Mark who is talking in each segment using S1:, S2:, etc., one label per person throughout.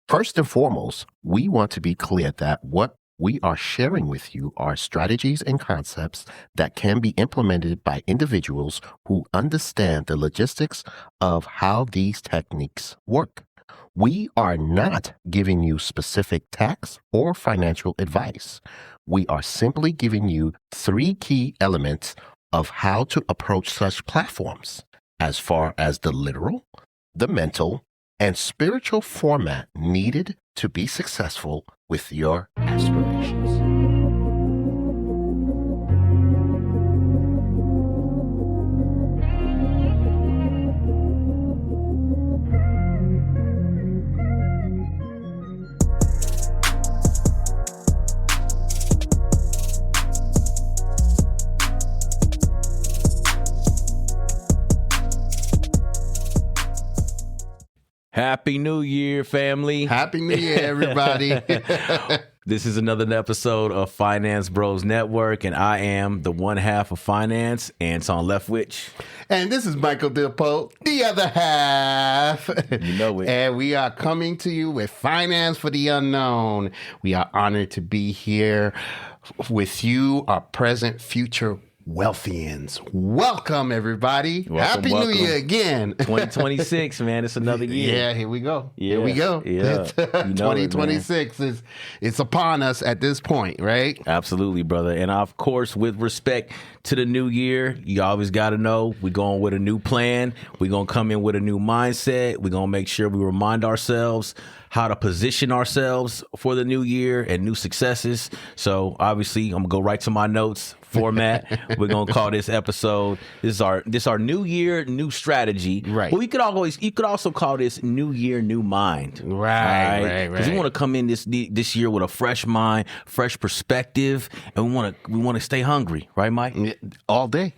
S1: First and foremost, we want to be clear that what we are sharing with you are strategies and concepts that can be implemented by individuals who understand the logistics of how these techniques work. We are not giving you specific tax or financial advice. We are simply giving you 3 key elements of how to approach such platforms as far as the literal, the mental, and spiritual format needed to be successful with your aspirations.
S2: Happy New Year, family.
S1: Happy New Year, everybody.
S2: This is another episode of Finance Bros Network, and I am the one half of finance, Anton Leftwich.
S1: And this is Michel, Dupoux, the other half.
S2: You know it.
S1: And we are coming to you with Finance for the Unknown. We are honored to be here with you, our present, future Wealthians. Welcome, everybody.
S2: Welcome,
S1: Happy
S2: welcome.
S1: New Year again.
S2: 2026, man. It's another year.
S1: Yeah, here we go.
S2: Yeah,
S1: Here we go.
S2: yeah. You know it,
S1: 2026 is it's upon us at this point, right?
S2: Absolutely, brother. And of course, with respect to the new year, you always got to know we're going with a new plan. We're going to come in with a new mindset. We're going to make sure we remind ourselves how to position ourselves for the new year and new successes. So obviously, I'm going to go right to my notes format. We're going to call this episode, this is our new year, new strategy.
S1: Right.
S2: But you could also call this new year, new mind.
S1: Right.
S2: Because we want to come in this year with a fresh mind, fresh perspective, and we want to stay hungry, right, Mike?
S1: All day.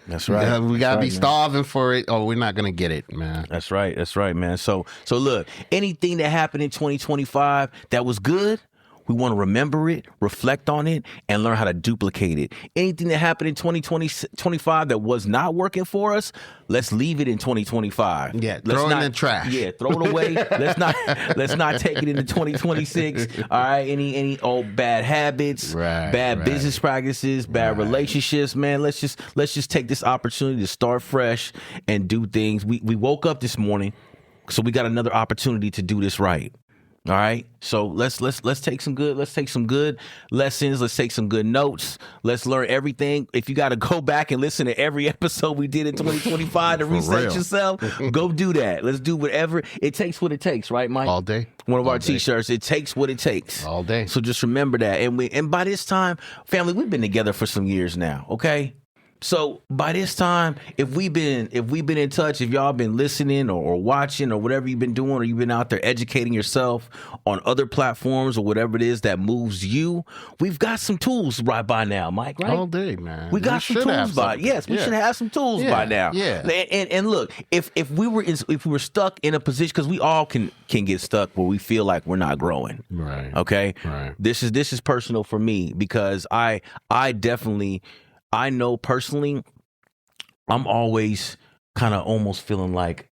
S2: That's right.
S1: We got to be
S2: man.
S1: starving for it, or we're not going to get it, man.
S2: That's right, man. So look, anything that happened in 2025 that was good, we want to remember it, reflect on it, and learn how to duplicate it. Anything that happened in 2025 that was not working for us, let's leave it in 2025.
S1: Yeah, throw it in the trash.
S2: Yeah, throw it away. let's not take it into 2026. All right, any old bad habits, bad business practices, bad relationships, man. Let's just take this opportunity to start fresh and do things. We woke up this morning, so we got another opportunity to do this right. All right, so let's take some good lessons. Let's take some good notes. Let's learn everything. If you got to go back and listen to every episode we did in 2025 to reset yourself, go do that. Let's do whatever it takes. What it takes, right, Mike?
S1: All day.
S2: One of our T-shirts. It takes what it takes.
S1: All day.
S2: So just remember that. And by this time, family, we've been together for some years now. Okay. So by this time, if we've been in touch, if y'all been listening or watching or whatever you've been doing, or you've been out there educating yourself on other platforms or whatever it is that moves you, we've got some tools right by now, Mike. Right?
S1: All day, man.
S2: We got some tools by. Yes, we should have some tools by now.
S1: Yeah.
S2: And look, if we were stuck in a position, because we all can get stuck where we feel like we're not growing.
S1: Right.
S2: Okay.
S1: Right.
S2: This is personal for me, because I know personally, I'm always kind of almost feeling like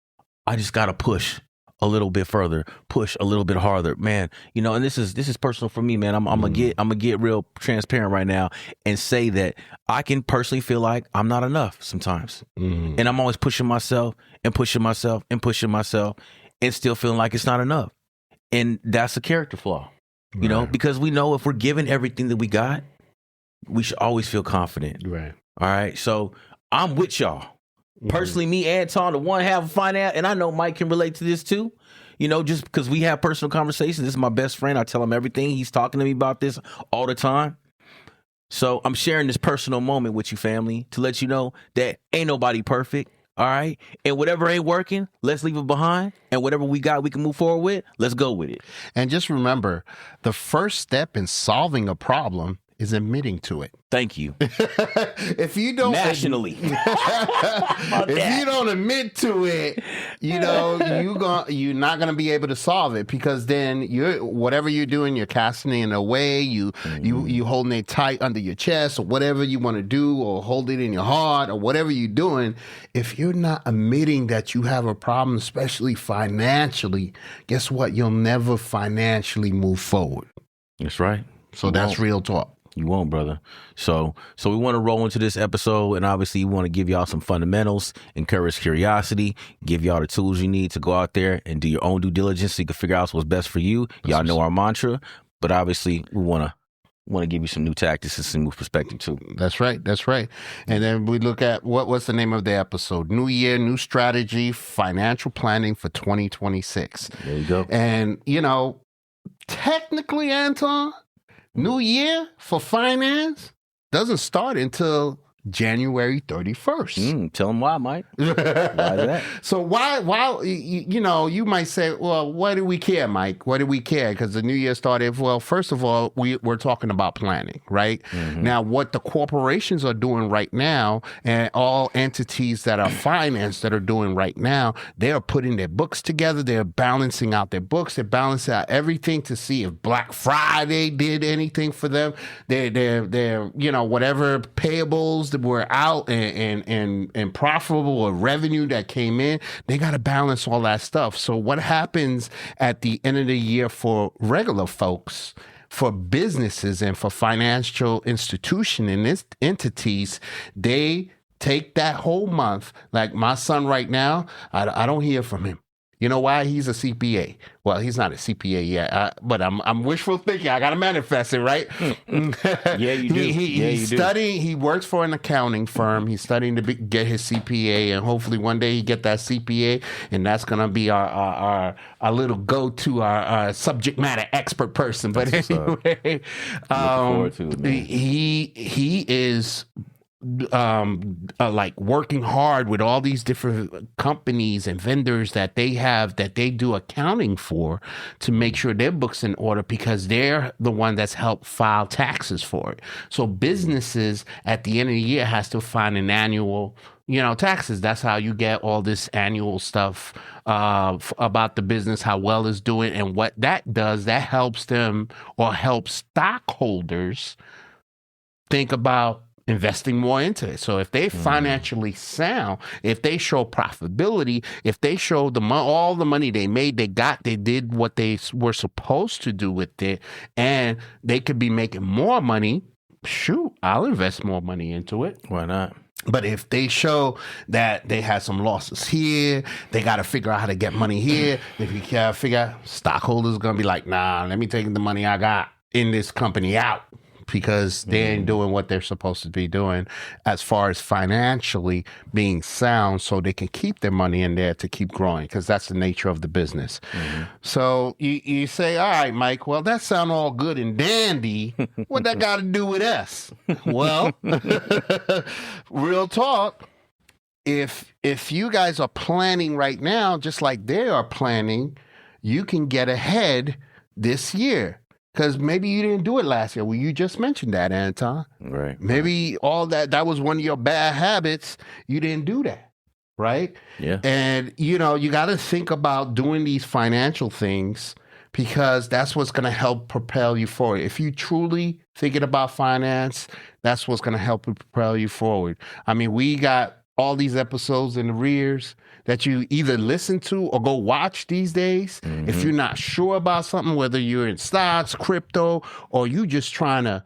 S2: I just got to push a little bit further, push a little bit harder, man. You know, and this is personal for me, man. I'm gonna get real transparent right now and say that I can personally feel like I'm not enough sometimes, and I'm always pushing myself and pushing myself and pushing myself, and still feeling like it's not enough, and that's a character flaw, you know, because we know if we're giving everything that we got, we should always feel confident.
S1: Right.
S2: All right. So I'm with y'all. Personally, me, Anton, the one half of finance, and I know Mike can relate to this too. You know, just because we have personal conversations. This is my best friend. I tell him everything. He's talking to me about this all the time. So I'm sharing this personal moment with you, family, to let you know that ain't nobody perfect. All right. And whatever ain't working, let's leave it behind. And whatever we got, we can move forward with. Let's go with it.
S1: And just remember, the first step in solving a problem is admitting to it.
S2: Thank you.
S1: If you don't
S2: nationally,
S1: if you don't admit to it, you're not gonna be able to solve it, because then whatever you're doing, you're casting it away. You holding it tight under your chest, or whatever you want to do, or hold it in your heart, or whatever you're doing. If you're not admitting that you have a problem, especially financially, guess what? You'll never financially move forward.
S2: That's right.
S1: So that's real talk.
S2: You won't, brother. So we want to roll into this episode, and obviously we want to give y'all some fundamentals, encourage curiosity, give y'all the tools you need to go out there and do your own due diligence so you can figure out what's best for you. Y'all know our mantra, but obviously we want to give you some new tactics and some new perspective too.
S1: That's right. And then we look at what's the name of the episode? New year, new strategy, financial planning for 2026.
S2: There you go.
S1: And technically, Anton, New Year for finance doesn't start until January 31st.
S2: Tell them why, Mike. Why is that?
S1: So why, you might say, well, why do we care, Mike? Why do we care? Because the new year started. Well, first of all, we're talking about planning, right? Mm-hmm. Now, what the corporations are doing right now, and all entities that are financed that are doing right now, they are putting their books together. They're balancing out their books. They're balancing out everything to see if Black Friday did anything for them. They're whatever payables that were out and profitable, or revenue that came in, they got to balance all that stuff. So what happens at the end of the year for regular folks, for businesses, and for financial institution and entities, they take that whole month. Like my son right now, I don't hear from him. You know why? He's a CPA. Well, he's not a CPA yet, but I'm wishful thinking. I got to manifest it, right?
S2: Yeah, you do.
S1: He's studying. He works for an accounting firm. He's studying to get his CPA, and hopefully one day he get that CPA, and that's going to be our little go-to, our subject matter expert person. But anyway,
S2: looking forward to it, man.
S1: He is like working hard with all these different companies and vendors that they have, that they do accounting for, to make sure their books in order, because they're the one that's helped file taxes for it. So businesses at the end of the year has to find an annual taxes. That's how you get all this annual stuff about the business, how well it's doing. And what that does, that helps them, or helps stockholders think about investing more into it. So if they financially sound, if they show profitability, if they show all the money they made, they did what they were supposed to do with it, and they could be making more money, shoot, I'll invest more money into it.
S2: Why not?
S1: But if they show that they had some losses here, they got to figure out how to get money here. If you can't figure out, stockholders are going to be like, nah, let me take the money I got in this company out, because they ain't doing what they're supposed to be doing as far as financially being sound, so they can keep their money in there to keep growing, because that's the nature of the business. Mm-hmm. So you say, all right, Mike, well, that sound all good and dandy. What that got to do with us? Well, real talk. If you guys are planning right now, just like they are planning, you can get ahead this year. Because maybe you didn't do it last year. Well, you just mentioned that, Anton.
S2: Right.
S1: Maybe all that was one of your bad habits. You didn't do that, right?
S2: Yeah.
S1: And, you got to think about doing these financial things, because that's what's going to help propel you forward. If you truly thinking about finance, that's what's going to help propel you forward. I mean, we got all these episodes in the rears that you either listen to or go watch these days. Mm-hmm. If you're not sure about something, whether you're in stocks, crypto, or you just trying to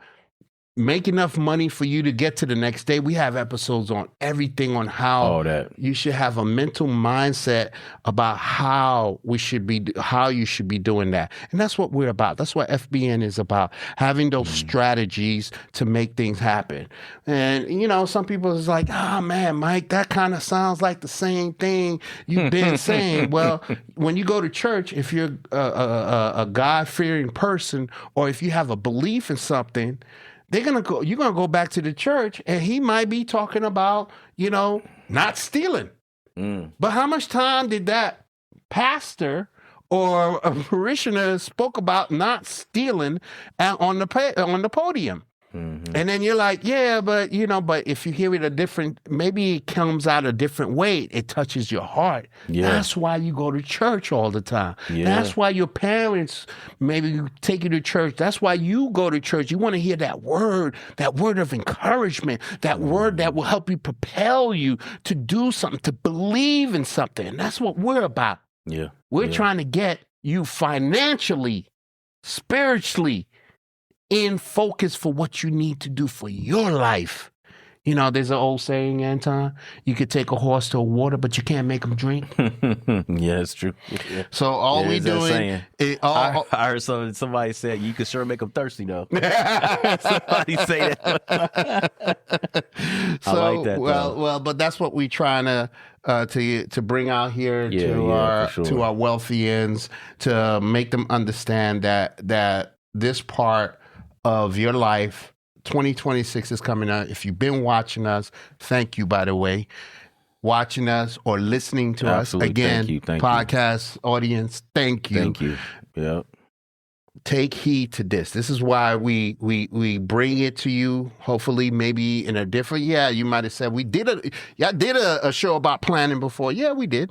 S1: make enough money for you to get to the next day, we have episodes on everything, on how you should have a mental mindset about how you should be doing that. And that's what we're about. That's what FBN is about, having those strategies to make things happen. And, some people is like, oh, man, Mike, that kind of sounds like the same thing you've been saying. Well, when you go to church, if you're a God-fearing person, or if you have a belief in something, you're gonna go back to the church, and he might be talking about, not stealing. But how much time did that pastor or a parishioner spoke about not stealing on the podium?
S2: Mm-hmm.
S1: And then you're like, yeah, but if you hear it maybe it comes out a different way. It touches your heart.
S2: Yeah.
S1: That's why you go to church all the time.
S2: Yeah.
S1: That's why your parents maybe take you to church. That's why you go to church. You want to hear that word of encouragement, that word that will help you propel you to do something, to believe in something. And that's what we're about.
S2: Yeah.
S1: We're trying to get you financially, spiritually, in focus for what you need to do for your life. There's an old saying, Anton, you could take a horse to a water, but you can't make him drink.
S2: Yeah, it's true. Yeah.
S1: So all we doing
S2: I heard somebody said you could sure make them thirsty though. Somebody say that.
S1: So,
S2: I like that.
S1: Well, but that's what we trying to bring out here to our wealthy ends, to make them understand that this part of your life, 2026 is coming up. If you've been watching us, thank you, by the way. Watching us or listening to us. Again,
S2: thank
S1: podcast
S2: you.
S1: Audience, thank you.
S2: Thank you. Yep.
S1: Take heed to this. This is why we bring it to you, hopefully maybe in a different, you might have said, y'all did a show about planning before. Yeah, we did.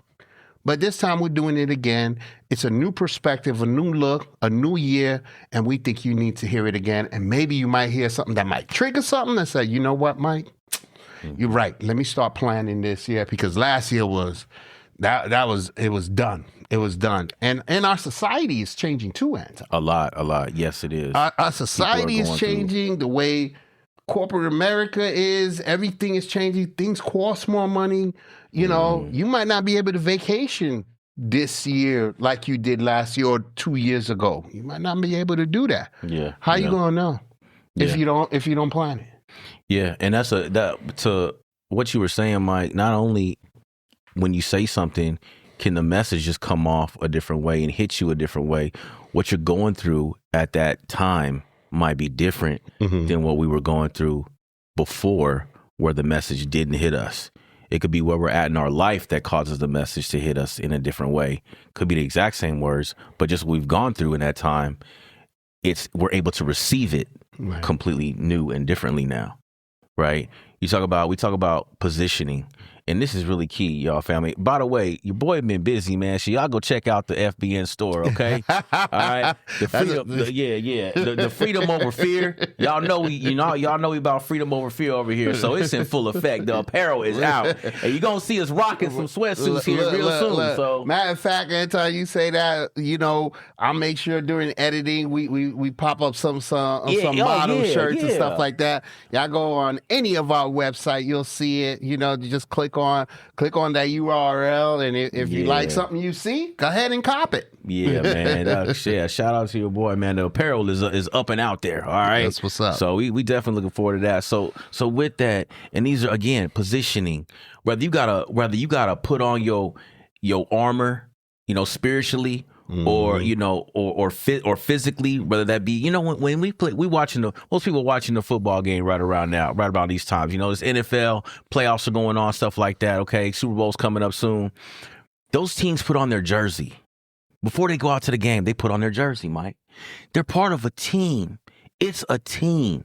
S1: But this time we're doing it again. It's a new perspective, a new look, a new year, and we think you need to hear it again. And maybe you might hear something that might trigger something and say, you know what, Mike? You're right. Let me start planning this year, because last year was done. It was done. And our society is changing too, Anton.
S2: A lot. Yes, it is.
S1: Our society is changing. The way corporate America is, everything is changing. Things cost more money. You might not be able to vacation this year like you did last year or 2 years ago. You might not be able to do that.
S2: Yeah.
S1: How you gonna know if you don't plan it?
S2: Yeah, and that's to what you were saying, Mike. Not only when you say something can the message just come off a different way and hit you a different way. What you're going through at that time might be different than what we were going through before, where the message didn't hit us. It could be where we're at in our life that causes the message to hit us in a different way. Could be the exact same words, but just what we've gone through in that time, we're able to receive it completely new and differently now, right? We talk about positioning. And this is really key, y'all, family. By the way, your boy been busy, man. So y'all go check out the FBN store, okay? All right. The freedom, the freedom over fear. Y'all know we about freedom over fear over here. So it's in full effect. The apparel is out, and you're gonna see us rocking some sweatsuits here real soon. So,
S1: matter of fact, Anton, you say that, I'll make sure during editing we pop up some model shirts and stuff like that. Y'all go on any of our website, you'll see it. You just click on that URL, and if you like something you see, go ahead and cop it.
S2: Yeah, man. Shout out to your boy, man. The apparel is up and out there. All right,
S1: that's what's up.
S2: So we definitely looking forward to that. So with that, and these are again positioning. Whether you gotta put on your armor, spiritually. Or or physically, whether that be when we play, most people watching the football game right about these times. This NFL playoffs are going on, stuff like that. Okay, Super Bowl's coming up soon. Those teams put on their jersey before they go out to the game. They put on their jersey, Mike. They're part of a team. It's a team,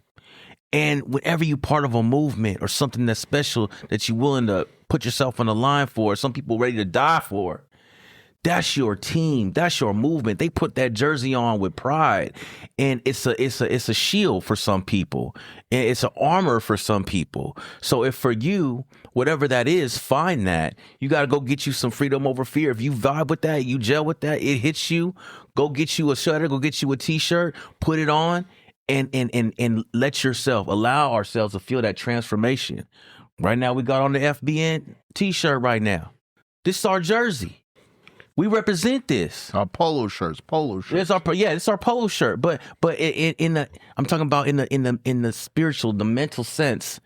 S2: and whenever you're part of a movement or something that's special that you're willing to put yourself on the line for, some people ready to die for. That's your team. That's your movement. They put that jersey on with pride, and it's a shield for some people, and it's an armor for some people. So if for you, whatever that is, find that. You got to go get you some freedom over fear. If you vibe with that, you gel with that, it hits you. Go get you a sweater. Go get you a t-shirt. Put it on, and allow ourselves to feel that transformation. Right now, we got on the FBN t-shirt. Right now, this is our jersey. We represent this.
S1: Our polo shirts.
S2: It's our polo shirt. But I'm talking about in the spiritual, the mental sense.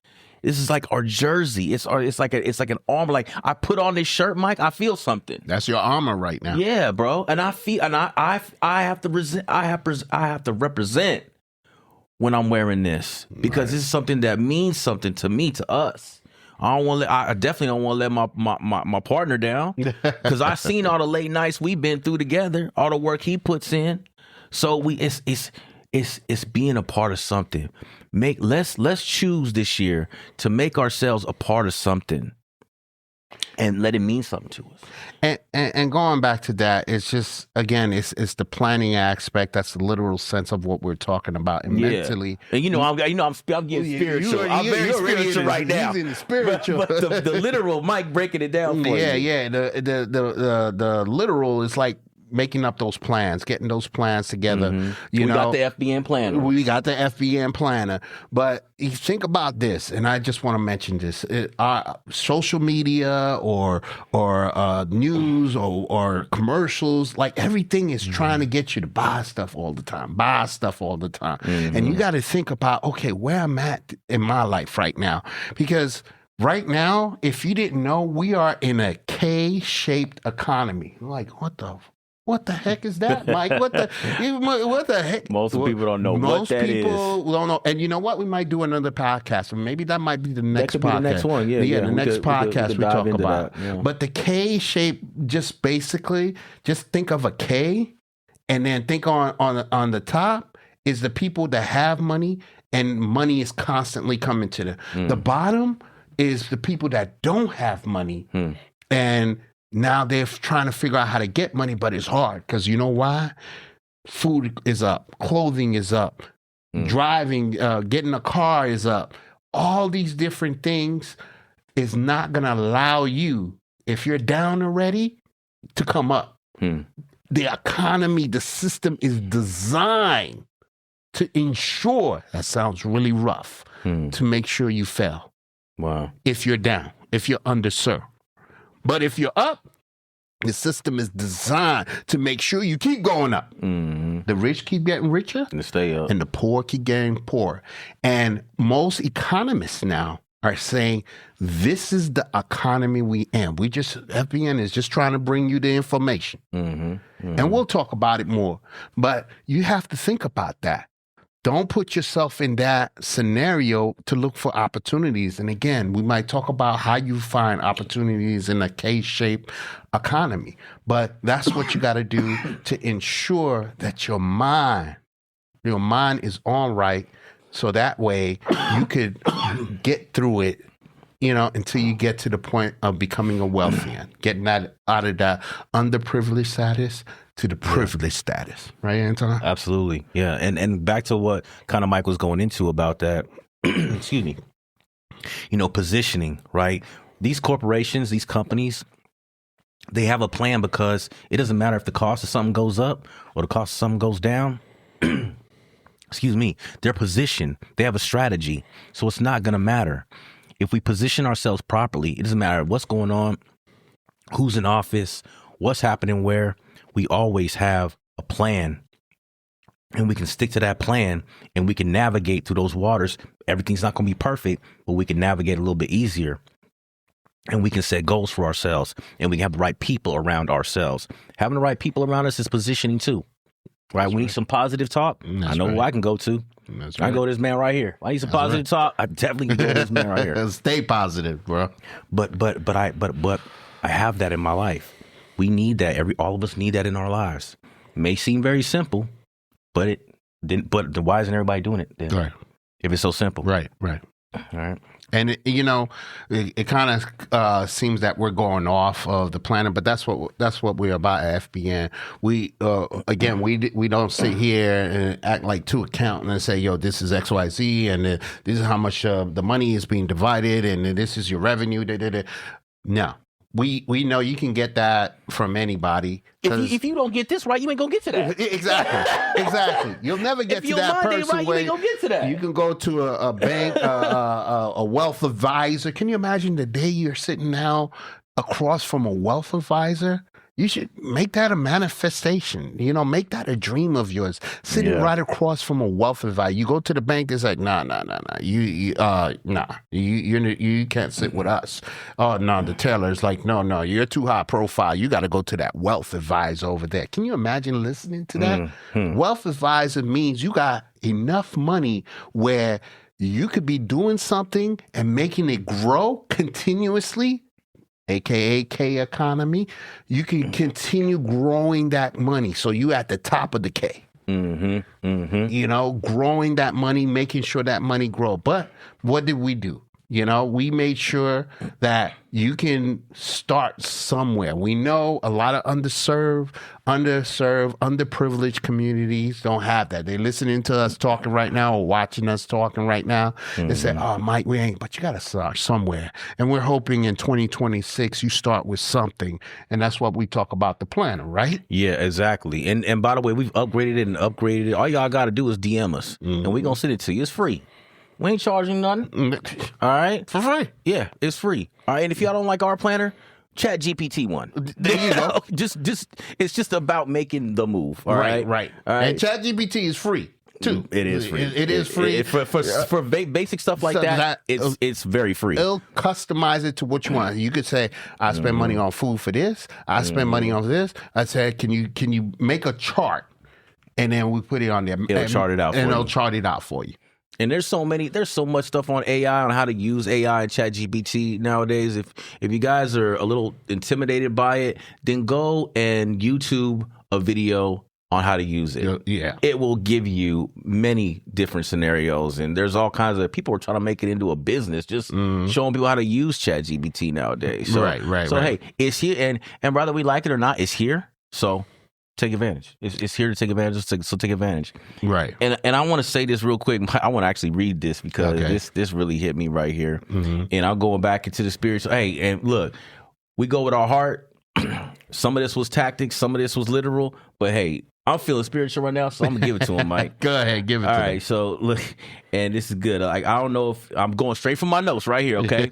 S2: This is like our jersey. It's like an armor. Like I put on this shirt, Mike. I feel something.
S1: That's your armor right now.
S2: Yeah, bro. And I feel, and I have to represent when I'm wearing this, because this is something that means something to me, to us. I definitely don't want to let my partner down, because I seen all the late nights we've been through together, all the work he puts in. So it's it's being a part of something. Let's choose this year to make ourselves a part of something and let it mean something to us.
S3: And going back to that, it's just, again, it's the planning aspect. That's the literal sense of what we're talking about. And mentally,
S2: and I'm getting spiritual. I'm very spiritual right now.
S3: He's in the spiritual,
S2: but the literal, Mike breaking it down for you.
S3: Yeah. The literal is like making up those plans, getting those plans together.
S2: We got the FBN planner.
S3: We got the FBN planner. But you think about this, and I just want to mention this: social media or news or commercials, like everything is trying to get you to buy stuff all the time, and you got to think about, okay, where I'm at in my life right now, because right now, if you didn't know, we are in a K-shaped economy. Like, what the heck is that, Mike? What the heck?
S2: Most people don't know what that is.
S3: Most people don't know. And you know what? We might do another podcast. Or maybe that might be the next podcast.
S2: Be the next one.
S3: The next podcast we talk about.
S2: That, yeah.
S3: But the K shape, just basically, just think of a K, and then think on the top is the people that have money, and money is constantly coming to them. The bottom is the people that don't have money, and now they're trying to figure out how to get money, but it's hard because you know why? Food is up, clothing is up, driving, getting a car is up. All these different things is not going to allow you, if you're down already, to come up. The economy, the system is designed to ensure, that sounds really rough, to make sure you fail.
S2: Wow.
S3: If you're down, if you're underserved. But if you're up, the system is designed to make sure you keep going up. The rich keep getting richer,
S2: and stay up,
S3: and the poor keep getting poorer. And most economists now are saying this is the economy we in. FBN is just trying to bring you the information, and we'll talk about it more. But you have to think about that. Don't put yourself in that scenario to look for opportunities. And again, we might talk about how you find opportunities in a K-shaped economy. But that's what you got to do to ensure that your mind is on right, so that way you could get through it, until you get to the point of becoming a wealthier, getting out of that underprivileged status to the privileged status, right, Anton?
S2: Absolutely, yeah. And back to what kind of Mike was going into about that, excuse me, positioning, right? These corporations, these companies, they have a plan because it doesn't matter if the cost of something goes up or the cost of something goes down. Excuse me, they're positioned. They have a strategy, so it's not going to matter. If we position ourselves properly, it doesn't matter what's going on, who's in office, what's happening where. We always have a plan, and we can stick to that plan, and we can navigate through those waters. Everything's not going to be perfect, but we can navigate a little bit easier, and we can set goals for ourselves, and we can have the right people around ourselves. Having the right people around us is positioning too, right? We need some positive talk. I know who I can go to. I can go to this man right here. I need some positive talk. I definitely can go to this man right here.
S3: Stay positive, bro.
S2: But I have that in my life. We need that. All of us need that in our lives. It may seem very simple, but why isn't everybody doing it then?
S3: Right.
S2: If it's so simple.
S3: Right.
S2: All right.
S3: And it kind of seems that we're going off of the planet, but that's what we're about at FBN. We again we don't sit here and act like two accountants and say, yo, this is XYZ and this is how much the money is being divided and this is your revenue. No. We know you can get that from anybody.
S2: If you don't get this right, you ain't gonna get to that.
S3: Exactly. You'll never get to that person
S2: right,
S3: where
S2: you ain't gonna get to that.
S3: You can go to a bank, a wealth advisor. Can you imagine the day you're sitting now across from a wealth advisor? You should make that a manifestation. Make that a dream of yours. Sitting right across from a wealth advisor. You go to the bank, it's like, nah. You can't sit with us. Oh no, the teller's like, no, you're too high profile. You got to go to that wealth advisor over there. Can you imagine listening to that? Wealth advisor means you got enough money where you could be doing something and making it grow continuously. AKA K economy, you can continue growing that money. So you at the top of the K. You know, growing that money, making sure that money grow. But what did we do? You know, we made sure that you can start somewhere. We know a lot of underserved, underprivileged communities don't have that. They're listening to us talking right now or watching us talking right now. They say, oh, Mike, we ain't, but you got to start somewhere. And we're hoping in 2026 you start with something. And that's what we talk about the planner, right?
S2: Yeah, exactly. And by the way, we've upgraded it. All y'all got to do is DM us, and we're going to send it to you. It's free. We ain't charging nothing. All right?
S3: For free.
S2: Yeah, it's free. All right, and if y'all don't like our planner, Chat GPT one.
S3: There you go.
S2: It's just about making the move. All right.
S3: Right.
S2: All right.
S3: And Chat GPT is free too.
S2: It is free.
S3: It is free.
S2: For basic stuff like that, it's very free.
S3: It'll customize it to what you want. You could say, I spend money on food for this. I spend money on this. I said, can you make a chart? And then we put it on there.
S2: It'll chart it out for you.
S3: And it'll chart it out for you.
S2: And there's so much stuff on AI, on how to use AI and ChatGPT nowadays. If you guys are a little intimidated by it, then go and YouTube a video on how to use it.
S3: Yeah.
S2: It will give you many different scenarios, and there's all kinds of people are trying to make it into a business, just showing people how to use ChatGPT nowadays. So,
S3: right.
S2: Hey, it's here, and whether we like it or not, it's here. So take advantage. It's here to take advantage. So take advantage.
S3: Right.
S2: And I want to say this real quick. I want to actually read this because this really hit me right here. And I'm going back into the spiritual. Hey, and look, we go with our heart. Some of this was tactics. Some of this was literal. But hey, I'm feeling spiritual right now, so I'm gonna give it to him, Mike.
S3: Go ahead, give it to him.
S2: All right. So look, and this is good. Like, I don't know if I'm going straight from my notes right here. Okay.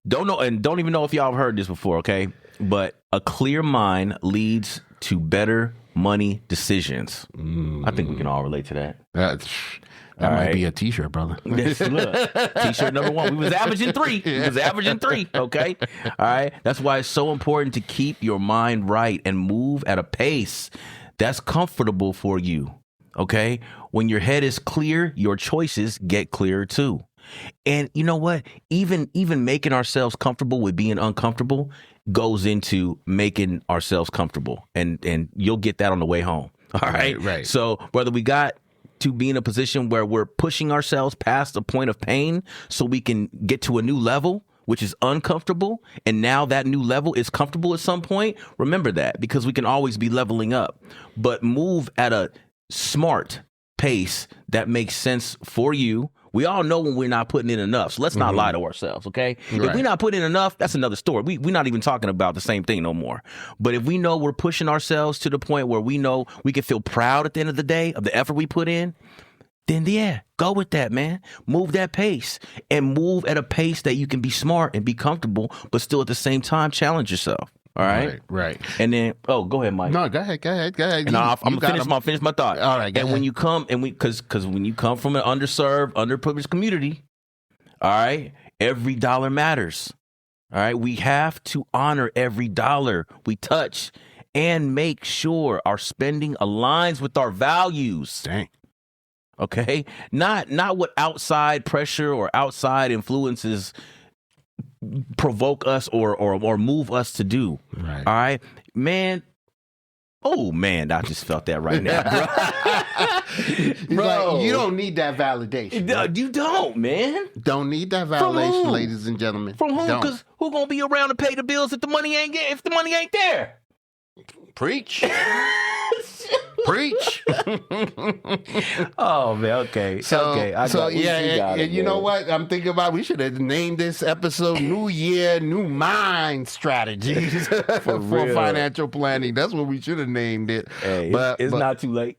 S2: Don't even know if y'all have heard this before. Okay. But a clear mind leads to better money decisions. I think we can all relate to that.
S3: That might be a t-shirt, brother.
S2: Look, t-shirt number 1. We was averaging 3. Okay. All right. That's why it's so important to keep your mind right and move at a pace that's comfortable for you. Okay. When your head is clear, your choices get clearer too. And you know what? Even making ourselves comfortable with being uncomfortable goes into making ourselves comfortable. And you'll get that on the way home. All right.
S3: Right.
S2: So whether we got to be in a position where we're pushing ourselves past a point of pain so we can get to a new level, which is uncomfortable, and now that new level is comfortable at some point, remember that, because we can always be leveling up. But move at a smart pace that makes sense for you. We all know when we're not putting in enough, so let's not lie to ourselves, okay? Right. If we're not putting in enough, that's another story. We're not even talking about the same thing no more. But if we know we're pushing ourselves to the point where we know we can feel proud at the end of the day of the effort we put in, then yeah, go with that, man. Move that pace and move at a pace that you can be smart and be comfortable, but still at the same time challenge yourself. All right.
S3: Right.
S2: And then, go ahead, Mike.
S3: No, go ahead. And
S2: I'm gonna finish my thought.
S3: All right.
S2: And when you come, because when you come from an underserved, underprivileged community, all right, every dollar matters. All right, we have to honor every dollar we touch and make sure our spending aligns with our values.
S3: Dang.
S2: Okay, not what outside pressure or outside influences provoke us or move us to do.
S3: Right.
S2: All right, man. Oh man, I just felt that right now, bro. Bro,
S3: like, you don't need that validation.
S2: No, you don't, man.
S3: Don't need that validation, ladies and gentlemen.
S2: From who? Because who gonna be around to pay the bills if the money ain't there?
S3: Preach. Preach.
S2: Oh man, okay.
S3: You know what? I'm thinking about we should have named this episode New Year, New Mind Strategies for financial planning. That's what we should have named it.
S2: Hey, but it's not too late.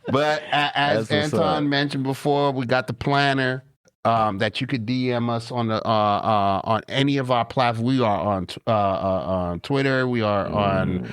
S3: But as Anton mentioned before, we got the planner. That you could DM us on the on any of our platforms. We are on Twitter. We are on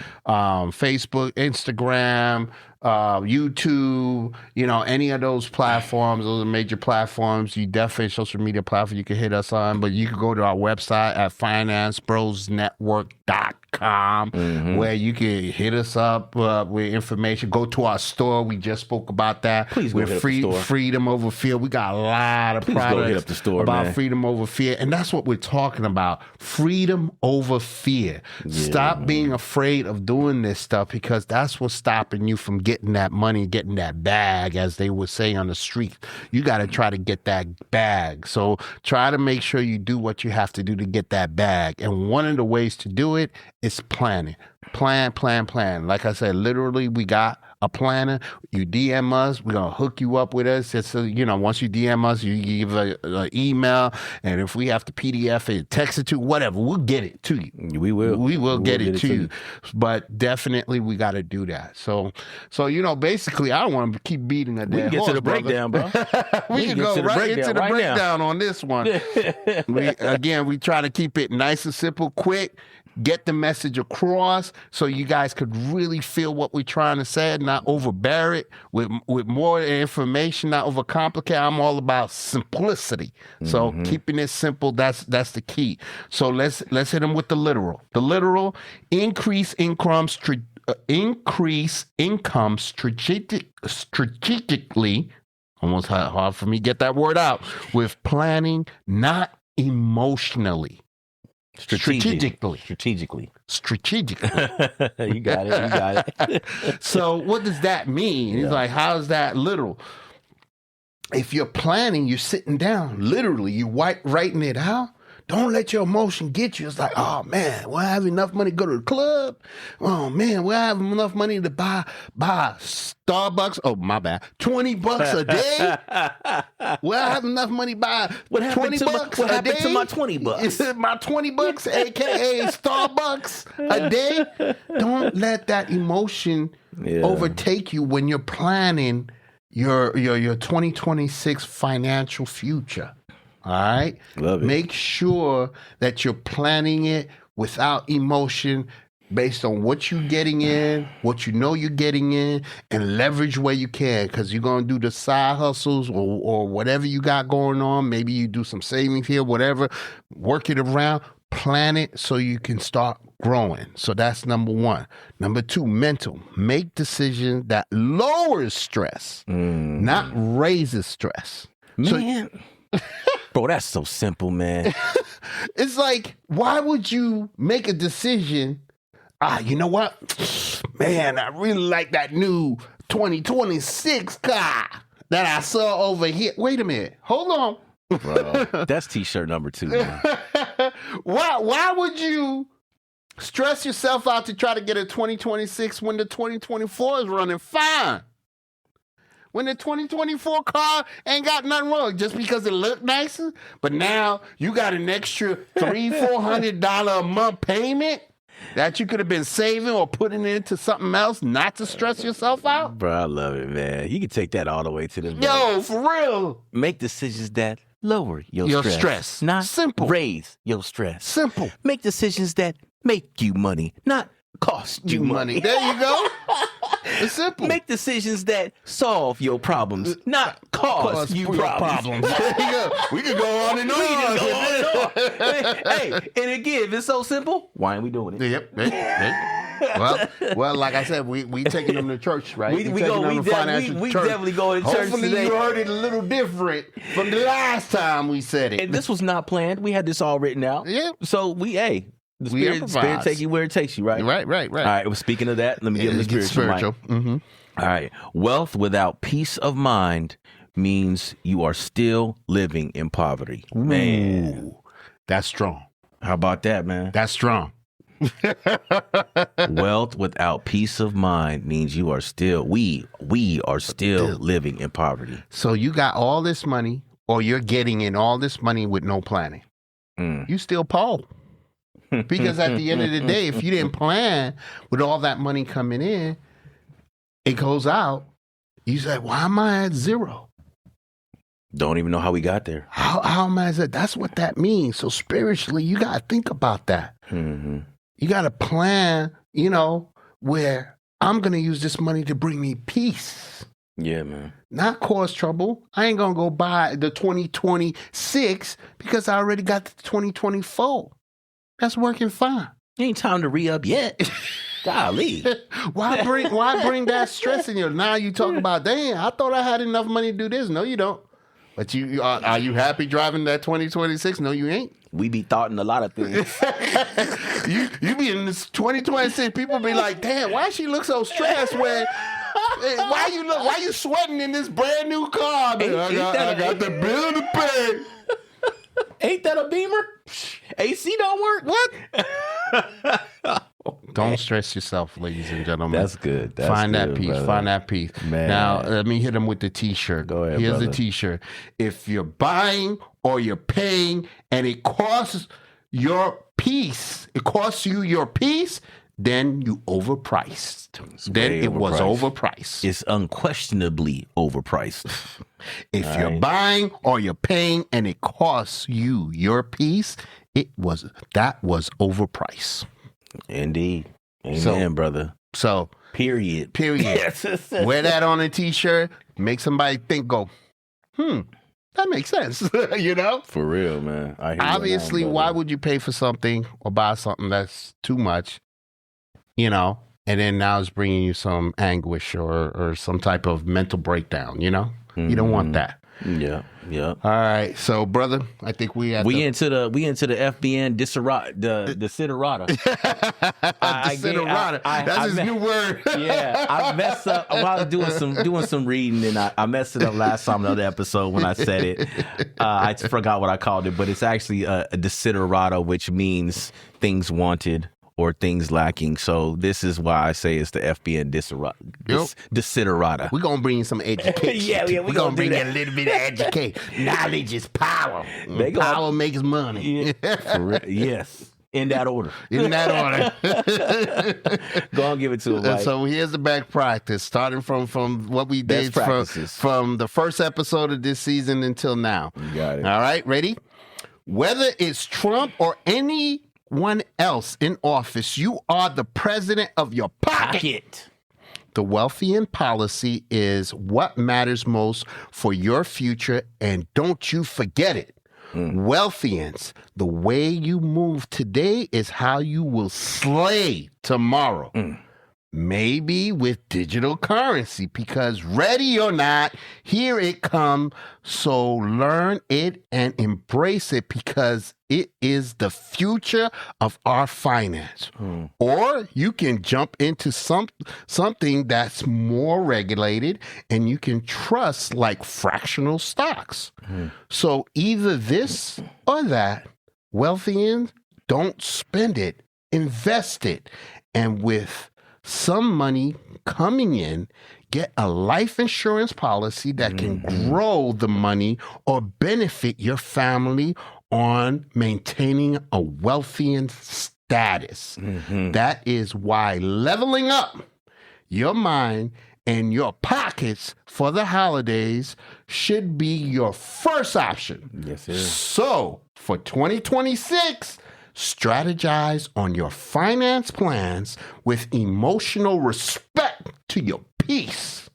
S3: Facebook, Instagram, YouTube. You know, any of those platforms. Those are major platforms. You definitely social media platform you can hit us on. But you can go to our website at financebrosnetwork.com. where you can hit us up with information. Go to our store. We just spoke about that.
S2: Please go hit up the store.
S3: Freedom over fear. We got a lot of products
S2: go hit up the store,
S3: about
S2: man.
S3: freedom over fear. And that's what we're talking about. Freedom over fear. Stop being afraid of doing this stuff, because that's what's stopping you from getting that money, getting that bag, as they would say on the street. You got to try to get that bag. So try to make sure you do what you have to do to get that bag. And one of the ways to do it is planning. Plan. Like I said, literally, we got a planner. You DM us, we're going to hook you up with us. It's once you DM us, you give an email, and if we have to PDF it, text it to, whatever, we'll get it to you.
S2: We will
S3: get it to you. But definitely, we got to do that. So basically, I don't want to keep beating a dead horse.
S2: We can get to the breakdown, bro.
S3: we can go right into the breakdown on this one. we try to keep it nice and simple, quick. Get the message across so you guys could really feel what we're trying to say and not overbear it with more information, not overcomplicate. I'm all about simplicity. So keeping it simple, that's the key. So let's hit them with the literal. The literal: increase income strategically. Almost hard for me to get that word out. With planning, not emotionally. Strategically.
S2: You got it.
S3: So what does that mean? It's like, how is that literal? If you're planning, you're sitting down, literally, you're writing it out. Don't let your emotion get you. It's like, oh man, will I have enough money to go to the club? Oh man, will I have enough money to buy Starbucks? Oh, my bad. $20 a day? Will I have enough money to buy $20 a day?
S2: What happened to my $20?
S3: Is it my $20, aka Starbucks a day? Don't let that emotion overtake you when you're planning your 2026 financial future. All right?
S2: Love it.
S3: Make sure that you're planning it without emotion, based on what you're getting in, what you know you're getting in, and leverage where you can, because you're going to do the side hustles or whatever you got going on. Maybe you do some savings here, whatever. Work it around. Plan it so you can start growing. So that's number one. Number two, mental. Make decisions that lowers stress, not raises stress.
S2: Man. Bro, that's so simple, man.
S3: It's like, why would you make a decision? You know what? Man, I really like that new 2026 car that I saw over here. Wait a minute. Hold on.
S2: Bro, that's t-shirt number 2, man.
S3: Why would you stress yourself out to try to get a 2026 when the 2024 is running fine? When the 2024 car ain't got nothing wrong, just because it looked nicer, but now you got an extra $300-$400 a month payment that you could have been saving or putting into something else, not to stress yourself out.
S2: Bro, I love it, man. You can take that all the way to the
S3: Yo, for real.
S2: Make decisions that lower your stress, not
S3: simple.
S2: Raise your stress.
S3: Simple.
S2: Make decisions that make you money, not cost you money.
S3: There you go. It's simple.
S2: Make decisions that solve your problems, not cause you problems.
S3: There you go. We could go on and on.
S2: Hey, and again, if it's so simple, why ain't we doing it?
S3: Yep. Well, like I said, we taking them to church, right?
S2: We definitely going to church
S3: Hopefully
S2: today.
S3: You heard it a little different from the last time we said it.
S2: And this was not planned. We had this all written out.
S3: Yeah.
S2: So the spirit take you where it takes you, right?
S3: Right.
S2: All right. Well, speaking of that, let me get the spiritual.
S3: Mm-hmm.
S2: All right. Wealth without peace of mind means you are still living in poverty. Man.
S3: Ooh, that's strong.
S2: How about that, man?
S3: That's strong.
S2: Wealth without peace of mind means you are still, we are still living in poverty.
S3: So you got all this money, or you're getting in all this money with no planning. You still poor. Because at the end of the day, if you didn't plan with all that money coming in, it goes out. You say, why am I at zero?
S2: Don't even know how we got there.
S3: How am I at zero? That's what that means. So spiritually, you got to think about that.
S2: Mm-hmm.
S3: You got to plan, where I'm going to use this money to bring me peace.
S2: Yeah, man.
S3: Not cause trouble. I ain't going to go buy the 2026 because I already got the 2024. That's working fine.
S2: Ain't time to re-up yet. Golly.
S3: Why bring that stress in you? Now you talk about, damn, I thought I had enough money to do this. No, you don't. But are you happy driving that 2026? No, you ain't.
S2: We be thoughting a lot of things.
S3: you be in this 2026. People be like, damn, why she look so stressed? Why you sweating in this brand new car? I got the bill to pay.
S2: Ain't that a Beamer? AC don't work.
S3: What? Don't stress yourself, ladies and gentlemen.
S2: That's good.
S3: Find that peace. Brother. Find that peace.
S2: Man.
S3: Now, let me hit him with the T-shirt.
S2: Go ahead,
S3: Here's
S2: brother.
S3: the T-shirt. If you're buying or you're paying and it costs your peace, then you overpriced. Then it was overpriced.
S2: It's unquestionably overpriced.
S3: If you're buying or you're paying and it costs you your peace, that was overpriced.
S2: Indeed. Amen, brother.
S3: So,
S2: period.
S3: Wear that on a T-shirt. Make somebody think, that makes sense. You know?
S2: For real, man.
S3: Obviously, why would you pay for something or buy something that's too much, you know, and then now it's bringing you some anguish or some type of mental breakdown, you know? You don't want that.
S2: Yeah. All
S3: right, so brother, I think we
S2: into the FBN desiderata.
S3: Desiderata. That's his new word.
S2: Yeah, I messed up while I was doing some reading, and I messed it up last time in another episode when I said it. I forgot what I called it, but it's actually a desiderata, which means things wanted or things lacking. So this is why I say it's the FBN desiderata.
S3: We're going to bring you some education.
S2: yeah,
S3: we're going to bring you a little bit of education. Knowledge is power. Power makes money.
S2: Yeah. Yes. In that order.
S3: Go
S2: on, give it to him, Mike.
S3: So here's the back practice, starting from what we did from the first episode of this season until now.
S2: You got it.
S3: All right, ready? Whether it's Trump or anyone else in office, you are the president of your pocket. The Wealthian policy is what matters most for your future, and don't you forget it. Wealthians, the way you move today is how you will slay tomorrow. Maybe with digital currency, because ready or not, here it comes. So learn it and embrace it, because it is the future of our finance. Or you can jump into something that's more regulated and you can trust, like fractional stocks. So either this or that. Wealthians, don't spend it, invest it. And with some money coming in, get a life insurance policy that can grow the money or benefit your family on maintaining a Wealthian status. That is why leveling up your mind and your pockets for the holidays should be your first option.
S2: Yes, it is.
S3: So for 2026, strategize on your finance plans with emotional respect to your peace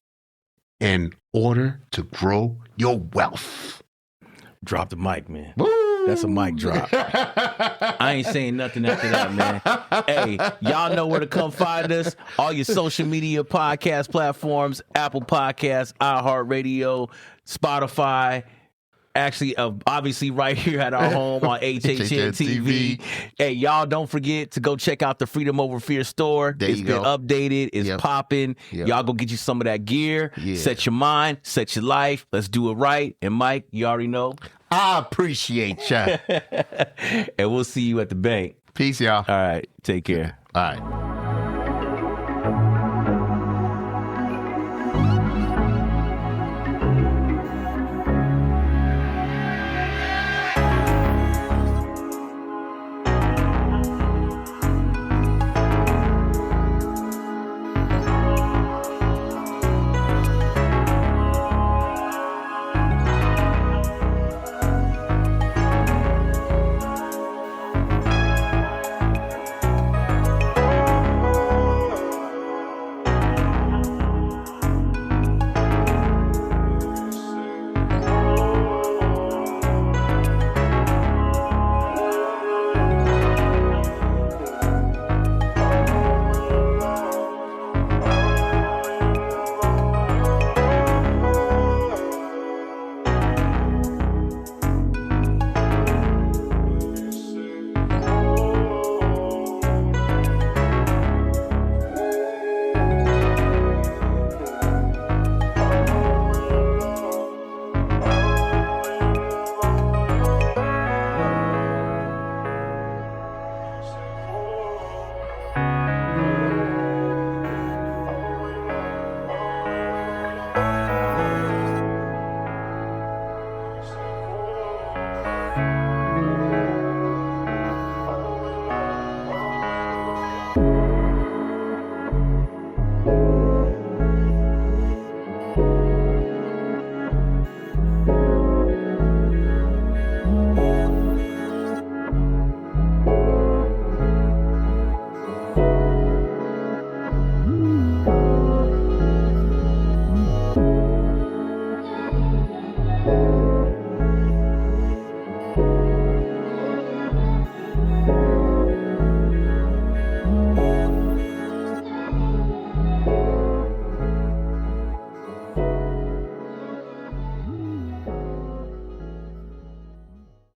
S3: in order to grow your wealth.
S2: Drop the mic, man.
S3: Woo!
S2: That's a mic drop. I ain't saying nothing after that, man. Hey, y'all know where to come find us. All your social media podcast platforms, Apple Podcasts, iHeartRadio, Spotify. Actually, obviously right here at our home on HHN TV. Hey, y'all don't forget to go check out the Freedom Over Fear store. It's been updated. It's popping. Y'all go get you some of that gear. Set your mind. Set your life. Let's do it right. And Mike, you already know.
S3: I appreciate ya.
S2: And we'll see you at the bank.
S3: Peace, y'all.
S2: All right. Take care.
S3: All right.